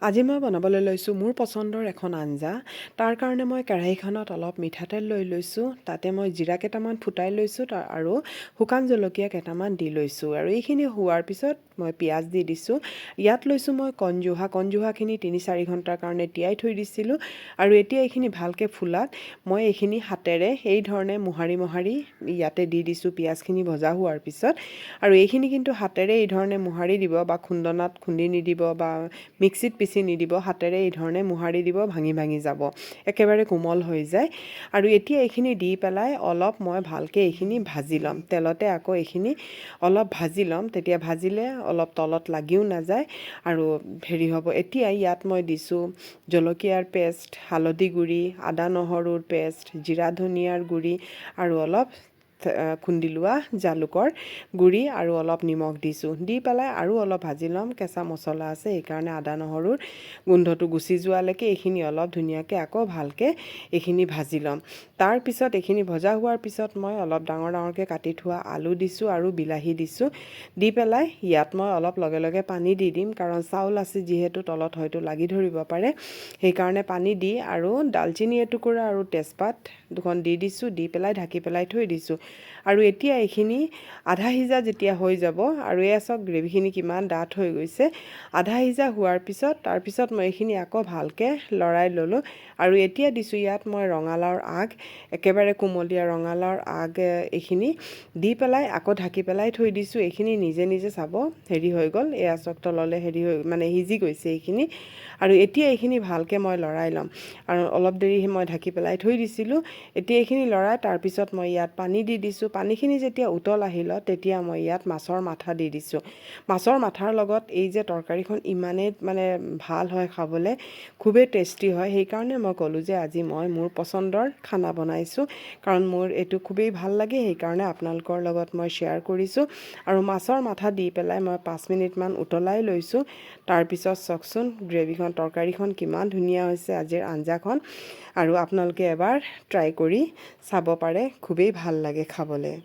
আজি মই বনাবলৈ লৈছোঁ মোৰ পচন্দৰ এখন আঞ্জা। তাৰ কাৰণে মই কেৰাহীখনত অলপ মিঠাতেল লৈ লৈছোঁ। তাতে মই জিৰা কেইটামান ফুটাই লৈছোঁ আৰু শুকান জলকীয়া কেইটামান দি লৈছোঁ। আৰু এইখিনি হোৱাৰ পিছত মই পিঁয়াজ দি দিছোঁ। ইয়াত লৈছোঁ মই কণজুহা। কণজুহাখিনি ৩-৪ ঘণ্টাৰ কাৰণে তিয়াই থৈ দিছিলোঁ। আৰু এতিয়া এইখিনি ভালকৈ ফুলাত মই এইখিনি হাতেৰে এই ধৰণে মোহাৰি মোহাৰি ইয়াতে দি দিছোঁ পিঁয়াজখিনি ভজা হোৱাৰ পিছত। আৰু এইখিনি কিন্তু হাতেৰে এই ধৰণে মোহাৰি দিব বা খুন্দনাত খুন্দি নিদিব বা মিক্সিত পিচি নিদিব, হাতেৰে এই ধৰণে মোহাৰি দিব, ভাঙি ভাঙি যাব, একেবাৰে কোমল হৈ যায়। আৰু এতিয়া এইখিনি দি পেলাই অলপ মই ভালকৈ এইখিনি ভাজি ল'ম। তেলতে আকৌ এইখিনি অলপ ভাজি ল'ম, তেতিয়া ভাজিলে অলপ তলত লাগিও নাযায় আৰু হেৰি হ'ব। এতিয়া ইয়াত মই দিছোঁ জলকীয়াৰ পেষ্ট, হালধি গুড়ি, আদা নহৰুৰ পেষ্ট, জিৰা ধনিয়াৰ গুড়ি আৰু অলপ খুন্দি লোৱা জালুকৰ গুড়ি আৰু অলপ নিমখ দিছোঁ। দি পেলাই আৰু অলপ ভাজি ল'ম। কেঁচা মছলা আছে সেইকাৰণে আদা নহৰুৰ গোন্ধটো গুচি যোৱালৈকে এইখিনি অলপ ধুনীয়াকৈ আকৌ ভালকৈ এইখিনি ভাজি ল'ম। তাৰপিছত এইখিনি ভজা হোৱাৰ পিছত মই অলপ ডাঙৰ ডাঙৰকৈ কাটি থোৱা আলু দিছোঁ আৰু বিলাহী দিছোঁ। দি পেলাই ইয়াত মই অলপ লগে লগে পানী দি দিম, কাৰণ চাউল আছে যিহেতু তলত হয়তো লাগি ধৰিব পাৰে, সেইকাৰণে পানী দি আৰু দালচিনি এটুকুৰা আৰু তেজপাত দুখন দি দিছোঁ। দি পেলাই ঢাকি পেলাই থৈ দিছোঁ। আৰু এতিয়া এইখিনি আধা সিজা যেতিয়া হৈ যাব, আৰু এয়া চাওক গ্ৰেভিখিনি কিমান ডাঠ হৈ গৈছে। আধা সিজা হোৱাৰ পিছত তাৰপিছত মই এইখিনি আকৌ ভালকৈ লৰাই ল'লোঁ। আৰু এতিয়া দিছোঁ ইয়াত মই ৰঙালাওৰ আগ, একেবাৰে কুমলীয়া ৰঙালাওৰ আগ এইখিনি দি পেলাই আকৌ ঢাকি পেলাই থৈ দিছোঁ। এইখিনি নিজে নিজে চাব হেৰি হৈ গ'ল, এয়া চাওক তললৈ হেৰি হৈ মানে সিজি গৈছে এইখিনি। আৰু এতিয়া এইখিনি ভালকৈ মই লৰাই ল'ম। আৰু অলপ দেৰি মই ঢাকি পেলাই থৈ দিছিলোঁ। এতিয়া এইখিনি লৰাই তাৰপিছত মই ইয়াত পানী দি দিছোঁ। পানীখিনি যেতিয়া উতল আহিল তেতিয়া মই ইয়াত মাছৰ মাথা দি দিছোঁ। মাছৰ মাথাৰ লগত এই যে তৰকাৰীখন ইমানেই মানে ভাল হয় খাবলৈ, খুবেই টেষ্টি হয়। সেইকাৰণে মই ক'লোঁ যে আজি মই মোৰ পচন্দৰ খানা বনাইছোঁ, কাৰণ মোৰ এইটো খুবেই ভাল লাগে, সেইকাৰণে আপোনালোকৰ লগত মই শ্বেয়াৰ কৰিছোঁ। আৰু মাছৰ মাথা দি পেলাই মই 5 মিনিটমান উতলাই লৈছোঁ। তাৰপিছত চাওকচোন গ্ৰেভিখন, তৰকাৰীখন কিমান ধুনীয়া হৈছে আজিৰ আঞ্জাখন। আৰু আপোনালোকে এবাৰ ট্ৰাই কৰি চাব পাৰে, খুবেই ভাল লাগে খাবলৈ।